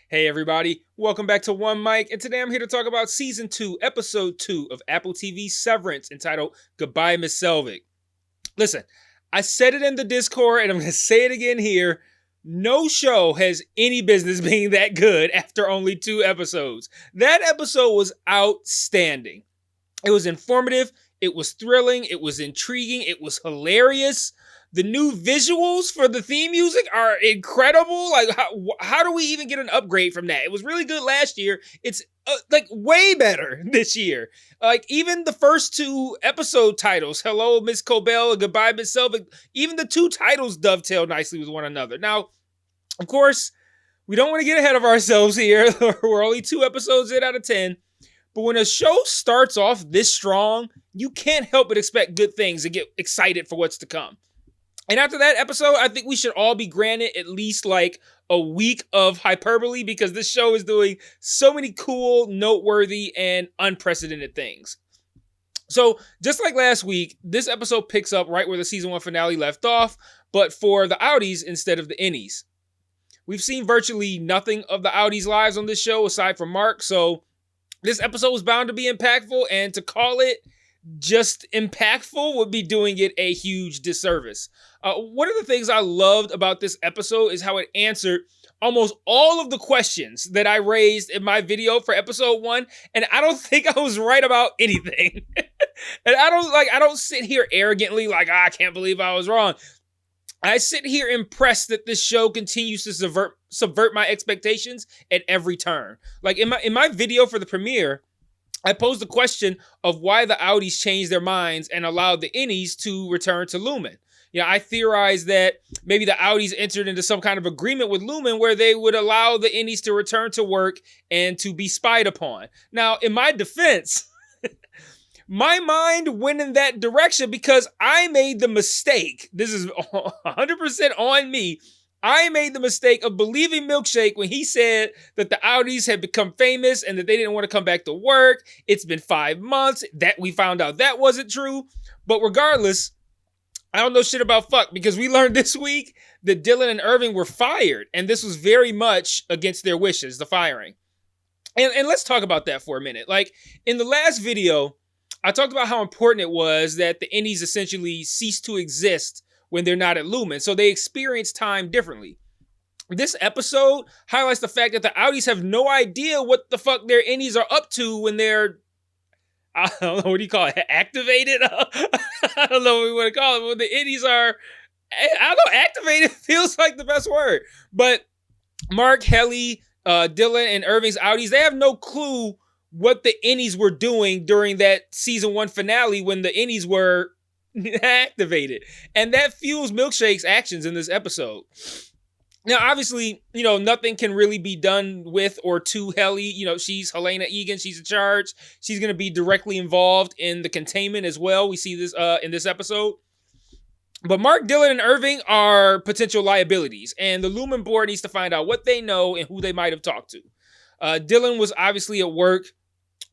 Hey everybody, welcome back to One Mic, and today I'm here to talk about Season 2, Episode 2 of Apple TV's Severance, entitled Goodbye, Miss Selvig. Listen, I said it in the Discord, and I'm going to say it again here. No show has any business being that good after only 2 episodes. That episode was outstanding. It was informative, it was thrilling, it was intriguing, it was hilarious. The new visuals for the theme music are incredible. Like, how do we even get an upgrade from that? It was really good last year. It's way better this year. Like, even the first 2 episode titles, Hello, Miss Cobell, and Goodbye, Miss Selvig, even the 2 titles dovetail nicely with one another. Now, of course, we don't want to get ahead of ourselves here. We're only 2 episodes in out of 10. But when a show starts off this strong, you can't help but expect good things and get excited for what's to come. And after that episode, I think we should all be granted at least like a week of hyperbole, because this show is doing so many cool, noteworthy, and unprecedented things. So just like last week, this episode picks up right where the season 1 finale left off, but for the outies instead of the innies. We've seen virtually nothing of the outies' lives on this show aside from Mark, so this episode was bound to be impactful, and to call it just impactful would be doing it a huge disservice. One of the things I loved about this episode is how it answered almost all of the questions that I raised in my video for episode 1, and I don't think I was right about anything. And I don't sit here arrogantly like, I can't believe I was wrong. I sit here impressed that this show continues to subvert my expectations at every turn. Like in my video for the premiere, I posed the question of why the outies changed their minds and allowed the innies to return to Lumen. You know, I theorized that maybe the outies entered into some kind of agreement with Lumen where they would allow the innies to return to work and to be spied upon. Now, in my defense, my mind went in that direction because I made the mistake. This is 100% on me. I made the mistake of believing Milkshake when he said that the outies had become famous and that they didn't want to come back to work. It's been 5 months that we found out that wasn't true. But regardless, I don't know shit about fuck, because we learned this week that Dylan and Irving were fired, and this was very much against their wishes, the firing. And let's talk about that for a minute. Like, in the last video, I talked about how important it was that the innies essentially cease to exist when they're not at Lumen, so they experience time differently. This episode highlights the fact that the outies have no idea what the fuck their innies are up to when they're, I don't know, what do you call it, activated? I don't know what we want to call it, but when the innies are, I don't know, activated feels like the best word. But Mark, Helly, Dylan, and Irving's outies, they have no clue what the innies were doing during that season 1 finale when the innies were activated. And that fuels Milkshake's actions in this episode. Now, obviously, you know, nothing can really be done with or to Helly. You know, she's Helena Egan. She's in charge. She's going to be directly involved in the containment as well. We see this in this episode. But Mark, Dylan, and Irving are potential liabilities, and the Lumen board needs to find out what they know and who they might have talked to. Dylan was obviously at work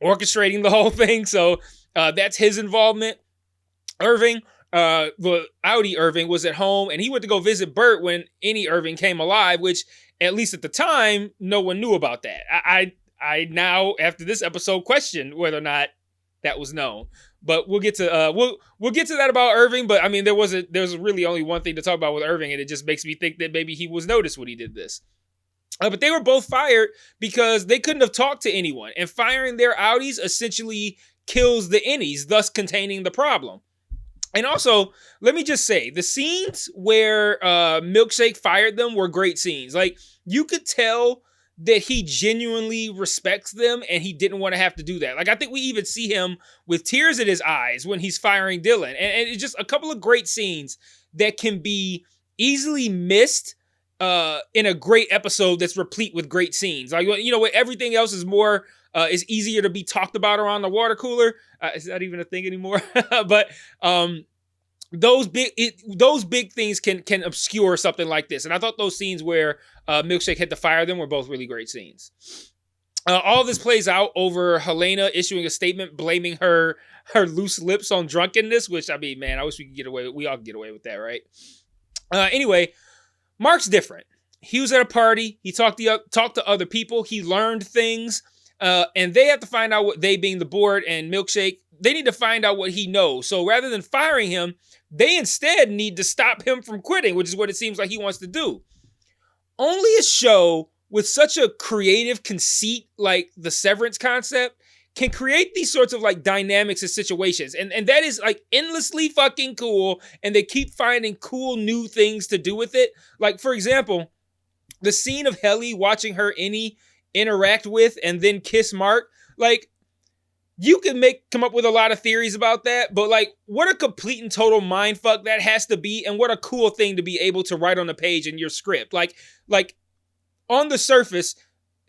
orchestrating the whole thing, so that's his involvement. Irving, the outie Irving, was at home, and he went to go visit Bert when any Irving came alive, which, at least at the time, no one knew about that. I now, after this episode, question whether or not that was known. But we'll get to we'll get to that about Irving. But I mean, there was really only one thing to talk about with Irving, and it just makes me think that maybe he was noticed when he did this. But they were both fired because they couldn't have talked to anyone, and firing their outies essentially kills the innies, thus containing the problem. And also, let me just say, the scenes where Milkshake fired them were great scenes. Like, you could tell that he genuinely respects them and he didn't want to have to do that. Like, I think we even see him with tears in his eyes when he's firing Dylan. And it's just a couple of great scenes that can be easily missed in a great episode that's replete with great scenes. Like, you know, when everything else is more... is easier to be talked about around the water cooler. Is that even a thing anymore? But those big things can obscure something like this. And I thought those scenes where Milkshake had to fire them were both really great scenes. All this plays out over Helena issuing a statement blaming her loose lips on drunkenness, which, I mean, man, I wish we all could get away with that, right? Anyway, Mark's different. he was at a party. He talked to other people. He learned things. And they have to find out what, they being the board and Milkshake, they need to find out what he knows. So rather than firing him, they instead need to stop him from quitting, which is what it seems like he wants to do. Only a show with such a creative conceit like the Severance concept can create these sorts of like dynamics and situations. And that is like endlessly fucking cool. And they keep finding cool new things to do with it. Like, for example, the scene of Helly watching her interact with and then kiss Mark. Like, you can come up with a lot of theories about that, but like, what a complete and total mindfuck that has to be, and what a cool thing to be able to write on a page in your script. Like on the surface,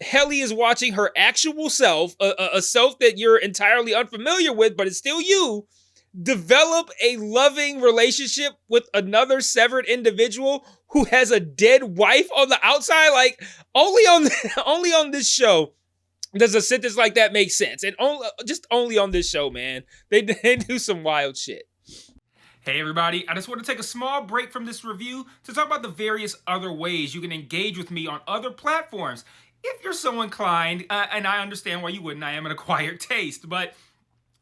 Helly is watching her actual self, a self that you're entirely unfamiliar with, but it's still you, develop a loving relationship with another severed individual who has a dead wife on the outside. Like, only on this show does a sentence like that make sense. And only on this show, man. They do some wild shit. Hey everybody, I just want to take a small break from this review to talk about the various other ways you can engage with me on other platforms. If you're so inclined, and I understand why you wouldn't, I am an acquired taste, but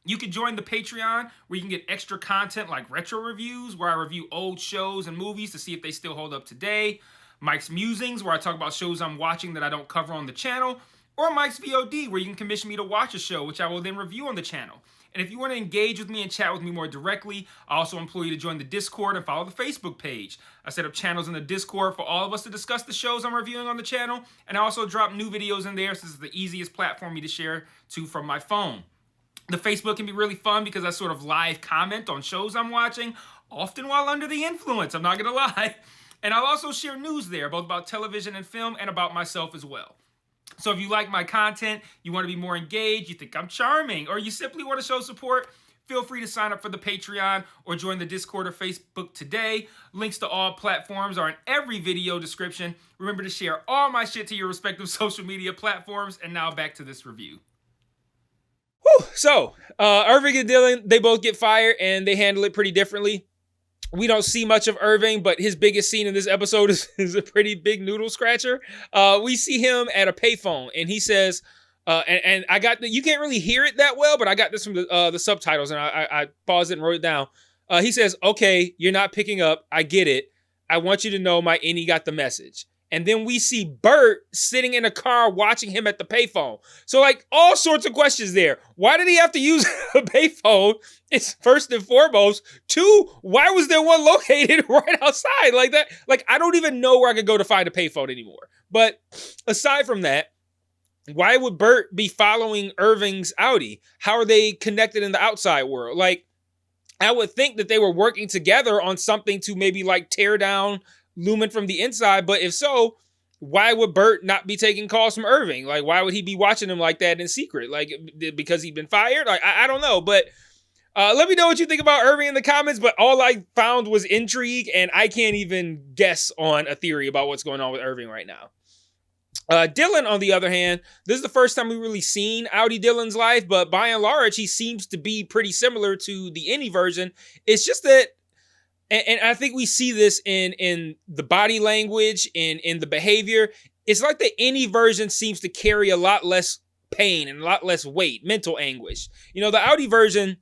you can join the Patreon where you can get extra content like retro reviews, where I review old shows and movies to see if they still hold up today, Mike's Musings, where I talk about shows I'm watching that I don't cover on the channel, or Mike's VOD, where you can commission me to watch a show, which I will then review on the channel. And if you want to engage with me and chat with me more directly, I also implore you to join the Discord and follow the Facebook page. I set up channels in the Discord for all of us to discuss the shows I'm reviewing on the channel, and I also drop new videos in there, since it's the easiest platform for me to share to from my phone. The Facebook can be really fun because I sort of live comment on shows I'm watching, often while under the influence, I'm not going to lie. And I'll also share news there, both about television and film, and about myself as well. So if you like my content, you want to be more engaged, you think I'm charming, or you simply want to show support, feel free to sign up for the Patreon or join the Discord or Facebook today. Links to all platforms are in every video description. Remember to share all my shit to your respective social media platforms. And now back to this review. Whew. So, Irving and Dylan, they both get fired and they handle it pretty differently. We don't see much of Irving, but his biggest scene in this episode is a pretty big noodle scratcher. We see him at a payphone, and he says, and I got you can't really hear it that well, but I got this from the subtitles, and I paused it and wrote it down. He says, "Okay, you're not picking up. I get it. I want you to know my innie got the message." And then we see Bert sitting in a car watching him at the payphone. So, like, all sorts of questions there. Why did he have to use a payphone? It's first and foremost. Two, why was there one located right outside like that? Like, I don't even know where I could go to find a payphone anymore. But aside from that, why would Bert be following Irving's Audi? How are they connected in the outside world? Like, I would think that they were working together on something to maybe, like, tear down Lumen from the inside, but if so, why would Bert not be taking calls from Irving? Like, why would he be watching him like that in secret? Like, because he'd been fired? Like, I don't know, but let me know what you think about Irving in the comments, but all I found was intrigue, and I can't even guess on a theory about what's going on with Irving right now. Dylan, on the other hand, this is the first time we've really seen Audi Dylan's life, but by and large, he seems to be pretty similar to the Innie version. It's just that, and I think we see this in the body language, in the behavior. It's like the Innie version seems to carry a lot less pain and a lot less weight, mental anguish. You know, the Audi version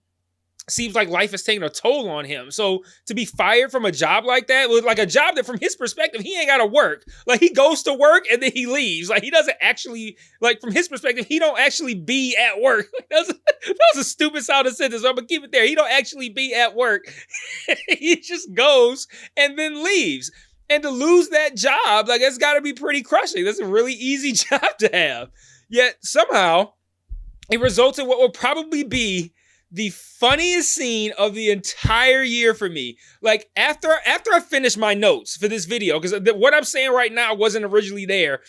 seems like life is taking a toll on him. So to be fired from a job like that, was like a job that from his perspective, he ain't got to work. Like, he goes to work and then he leaves. Like, he doesn't actually, like, from his perspective, he don't actually be at work. That was a stupid sounding sentence. I'm going to keep it there. He don't actually be at work. He just goes and then leaves. And to lose that job, like, that's got to be pretty crushing. That's a really easy job to have. Yet somehow it results in what will probably be the funniest scene of the entire year for me. Like, after I finished my notes for this video, because what I'm saying right now wasn't originally there,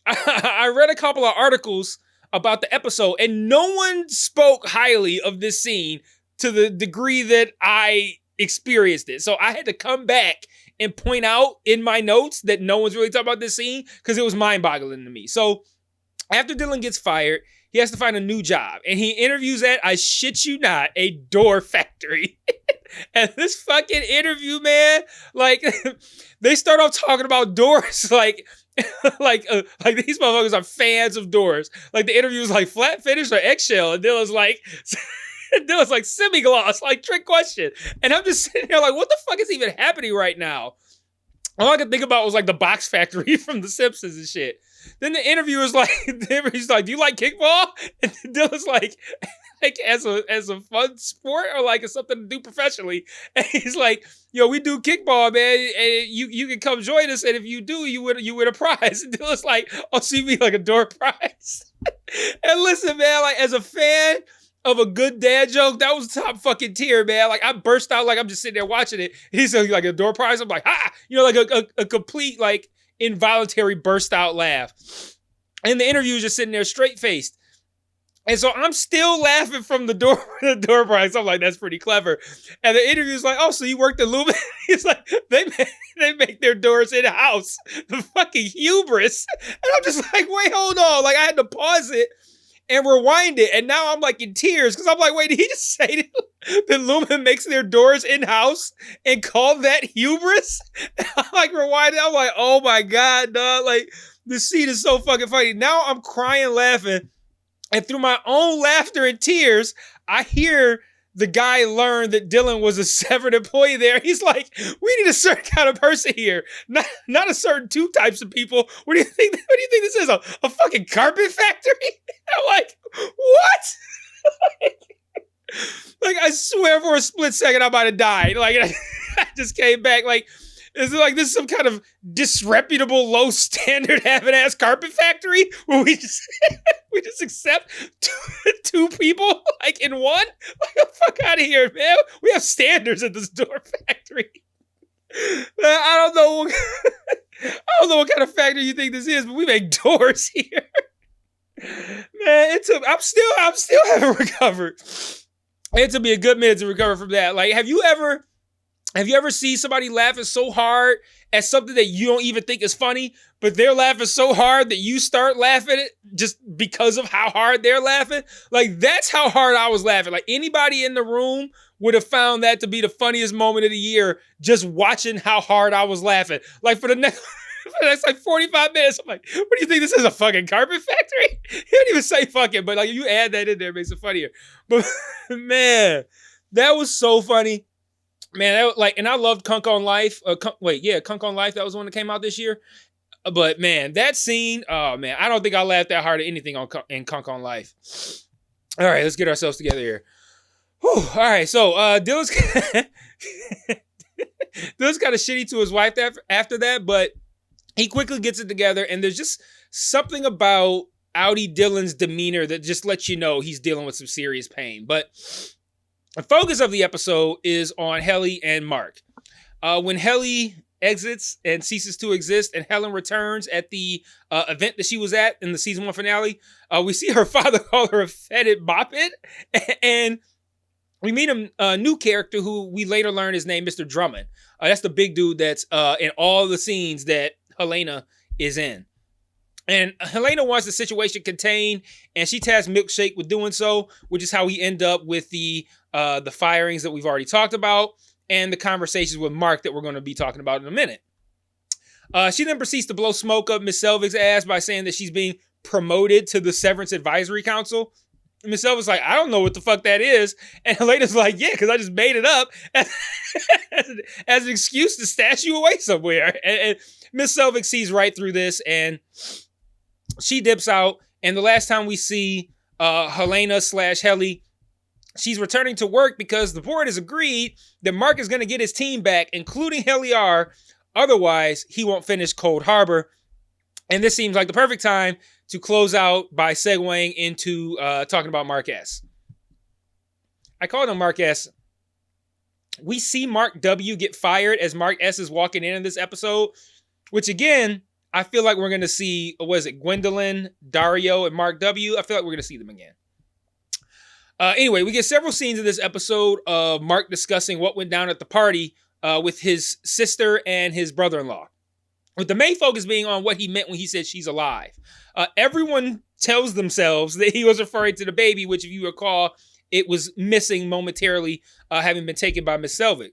I read a couple of articles about the episode, and no one spoke highly of this scene to the degree that I experienced it. So I had to come back and point out in my notes that no one's really talking about this scene, because it was mind-boggling to me. So after Dylan gets fired, he has to find a new job. And he interviews at, I shit you not, a door factory. And this fucking interview, man, like, they start off talking about doors, like, like these motherfuckers are fans of doors. Like the interview was like flat finish or eggshell, and Dylan's like semi-gloss, like trick question. And I'm just sitting there like, what the fuck is even happening right now? All I could think about was like the box factory from The Simpsons and shit. Then the interviewer's like, do you like kickball? And Dylan's like as a fun sport or like it's something to do professionally. And he's like, yo, we do kickball, man. And you can come join us. And if you do, you win a prize. And Dylan's like, oh, so you mean like a door prize? And listen, man, like as a fan of a good dad joke, that was top fucking tier, man. Like I burst out like I'm just sitting there watching it. He's like a door prize. I'm like, ha! Like a complete like involuntary burst out laugh. And the interview is just sitting there straight faced. And so I'm still laughing from the door prize. I'm like, that's pretty clever. And the interview's like, oh, so you worked at Lumen? He's like, they make their doors in-house. The fucking hubris. And I'm just like, wait, hold on. Like I had to pause it and rewind it. And now I'm like in tears because I'm like, wait, did he just say that Lumen makes their doors in-house and call that hubris? And I'm like rewind it. I'm like, oh my God, dog. Like this scene is so fucking funny. Now I'm crying, laughing. And through my own laughter and tears, I hear the guy learn that Dylan was a Severed employee there. He's like, we need a certain kind of person here. Not a certain two types of people. What do you think this is? A fucking carpet factory? I'm like, what? like, I swear for a split second I might have died. Like, I just came back like, is it like this is some kind of disreputable, low standard, having-ass carpet factory where we just accept two people like in one? Like the fuck out of here, man. We have standards at this door factory. I don't know what kind of factory you think this is, but we make doors here. Man, I'm still haven't recovered. It took me a good minute to recover from that. Like, have you ever seen somebody laughing so hard at something that you don't even think is funny, but they're laughing so hard that you start laughing it just because of how hard they're laughing? Like, that's how hard I was laughing. Like, anybody in the room would have found that to be the funniest moment of the year, just watching how hard I was laughing. Like, for the next like 45 minutes, I'm like, what do you think this is, a fucking carpet factory? He didn't even say fucking, but like, you add that in there, it makes it funnier. But man, that was so funny. Man, and I loved Kunk on Life. Kunk on Life. That was the one that came out this year. But man, that scene, oh man, I don't think I laughed that hard at anything in Kunk on Life. All right, let's get ourselves together here. Whew. All right, so Dylan's kind of shitty to his wife after that, but he quickly gets it together, and there's just something about Outie Dylan's demeanor that just lets you know he's dealing with some serious pain. But the focus of the episode is on Helly and Mark. When Helly exits and ceases to exist, and Helen returns at the event that she was at in the season 1 finale, we see her father call her a fetid boppet, and we meet a new character who we later learn his name, Mr. Drummond. That's the big dude that's in all the scenes that Helena is in. And Helena wants the situation contained, and she tasks Milkshake with doing so, which is how we end up with the firings that we've already talked about and the conversations with Mark that we're going to be talking about in a minute. She then proceeds to blow smoke up Miss Selvig's ass by saying that she's being promoted to the Severance Advisory Council. And Miss Selvig's like, I don't know what the fuck that is. And Helena's like, yeah, because I just made it up as an excuse to stash you away somewhere. And Miss Selvig sees right through this, and she dips out. And the last time we see Helena / Helly, she's returning to work because the board has agreed that Mark is going to get his team back, including Helly R. Otherwise, he won't finish Cold Harbor. And this seems like the perfect time to close out by segueing into talking about Mark S. I called him Mark S. We see Mark W. get fired as Mark S. is walking in this episode, which again, I feel like we're going to see, Gwendolyn, Dario, and Mark W. I feel like we're going to see them again. Anyway, we get several scenes in this episode of Mark discussing what went down at the party with his sister and his brother-in-law, with the main focus being on what he meant when he said she's alive. Everyone tells themselves that he was referring to the baby, which, if you recall, it was missing momentarily, having been taken by Miss Selvig.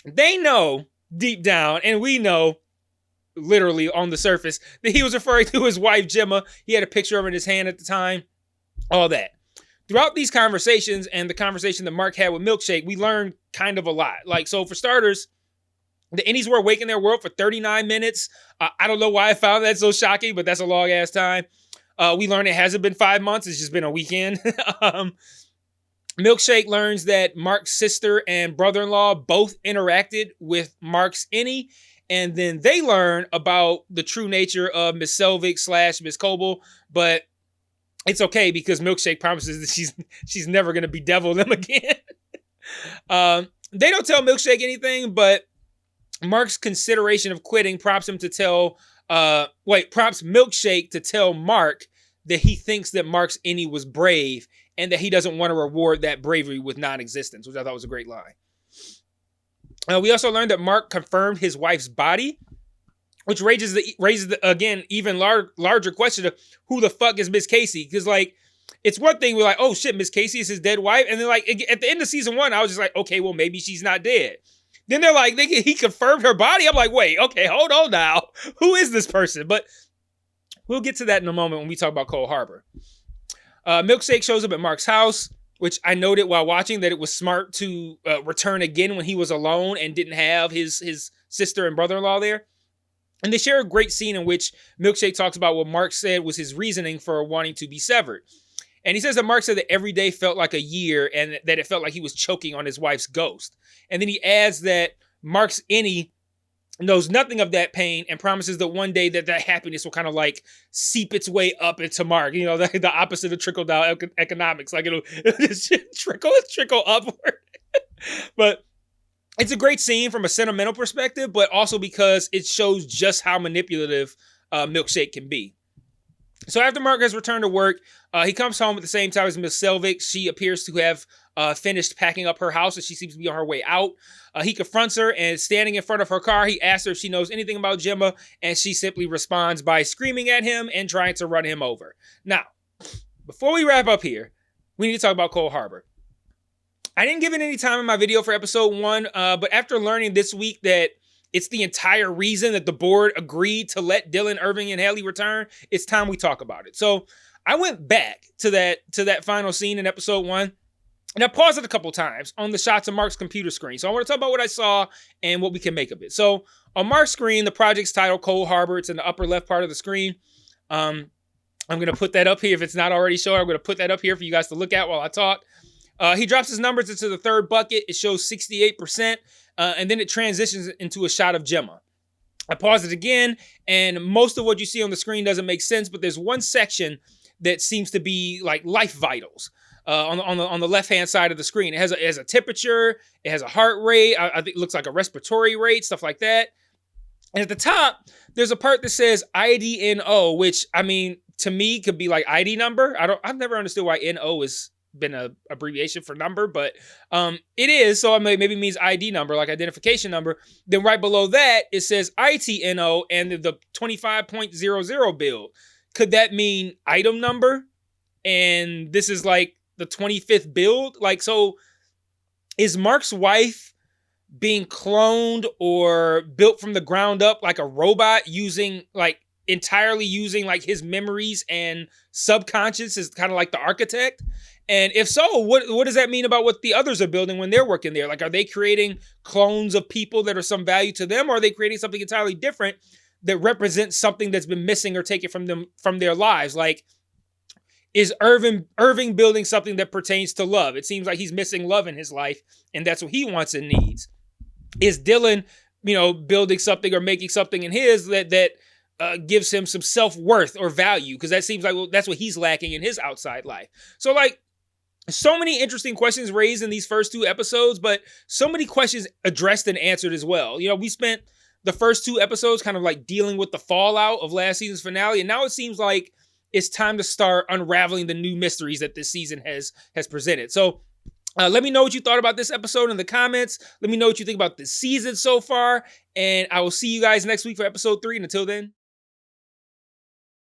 They know deep down, and we know, literally on the surface, that he was referring to his wife, Gemma. He had a picture of her in his hand at the time, all that. Throughout these conversations and the conversation that Mark had with Milkshake, we learned kind of a lot. Like, so for starters, the Innies were awake in their world for 39 minutes. I don't know why I found that so shocking, but that's a long ass time. We learned it hasn't been 5 months. It's just been a weekend. Milkshake learns that Mark's sister and brother-in-law both interacted with Mark's Innie. And then they learn about the true nature of Miss Selvig / Miss Coble. But it's okay because Milkshake promises that she's never going to bedevil them again. They don't tell Milkshake anything, but Mark's consideration of quitting prompts Milkshake to tell Mark that he thinks that Mark's Innie was brave and that he doesn't want to reward that bravery with non-existence, which I thought was a great line. We also learned that Mark confirmed his wife's body, which raises the again, even larger question of who the fuck is Miss Casey? Because, like, it's one thing we're like, oh shit, Miss Casey is his dead wife. And then, like, at the end of season 1, I was just like, okay, well, maybe she's not dead. Then they're like, he confirmed her body. I'm like, wait, okay, hold on now. Who is this person? But we'll get to that in a moment when we talk about Cold Harbor. Milkshake shows up at Mark's house, which I noted while watching that it was smart to return again when he was alone and didn't have his sister and brother-in-law there. And they share a great scene in which Milkshake talks about what Mark said was his reasoning for wanting to be severed. And he says that Mark said that every day felt like a year and that it felt like he was choking on his wife's ghost. And then he adds that Mark's Innie knows nothing of that pain and promises that one day that happiness will kind of like seep its way up into Mark. You know, the opposite of trickle down economics. Like it'll just trickle upward. But it's a great scene from a sentimental perspective, but also because it shows just how manipulative Milkshake can be. So after Mark has returned to work, he comes home at the same time as Miss Selvig. She appears to have finished packing up her house, and she seems to be on her way out. He confronts her, and standing in front of her car, he asks her if she knows anything about Gemma, and she simply responds by screaming at him and trying to run him over. Now, before we wrap up here, we need to talk about Cold Harbor. I didn't give it any time in my video for episode 1, but after learning this week that it's the entire reason that the board agreed to let Dylan, Irving, and Haley return, it's time we talk about it. So I went back to that final scene in episode 1, and I paused it a couple times on the shots of Mark's computer screen. So I want to talk about what I saw and what we can make of it. So on Mark's screen, the project's titled Cold Harbor. It's in the upper left part of the screen. I'm going to put that up here. If it's not already shown, I'm going to put that up here for you guys to look at while I talk. He drops his numbers into the third bucket. It shows 68%, and then it transitions into a shot of Gemma. I pause it again, and most of what you see on the screen doesn't make sense, but there's one section that seems to be like life vitals on the left-hand side of the screen. It has a temperature, it has a heart rate, I think it looks like a respiratory rate, stuff like that. And at the top, there's a part that says IDNO, which, I mean, to me, could be like ID number. I've never understood why NO is been a abbreviation for number, but it is, so maybe means ID number, like identification number. Then right below that, it says ITNO and the 25.00 build. Could that mean item number? And this is like the 25th build? Like, so is Mark's wife being cloned or built from the ground up like a robot entirely using like his memories and subconscious is kind of like the architect? And if so, what does that mean about what the others are building when they're working there? Like, are they creating clones of people that are some value to them, or are they creating something entirely different that represents something that's been missing or taken from them, from their lives? Like, is Irving building something that pertains to love? It seems like he's missing love in his life, and that's what he wants and needs. Is Dylan, building something or making something in his that gives him some self-worth or value? Because that seems like, well, that's what he's lacking in his outside life. So, like, so many interesting questions raised in these first 2 episodes, but so many questions addressed and answered as well. We spent the first 2 episodes kind of like dealing with the fallout of last season's finale, and now it seems like it's time to start unraveling the new mysteries that this season has presented. So let me know what you thought about this episode in the comments. Let me know what you think about this season so far, and I will see you guys next week for episode 3. And until then,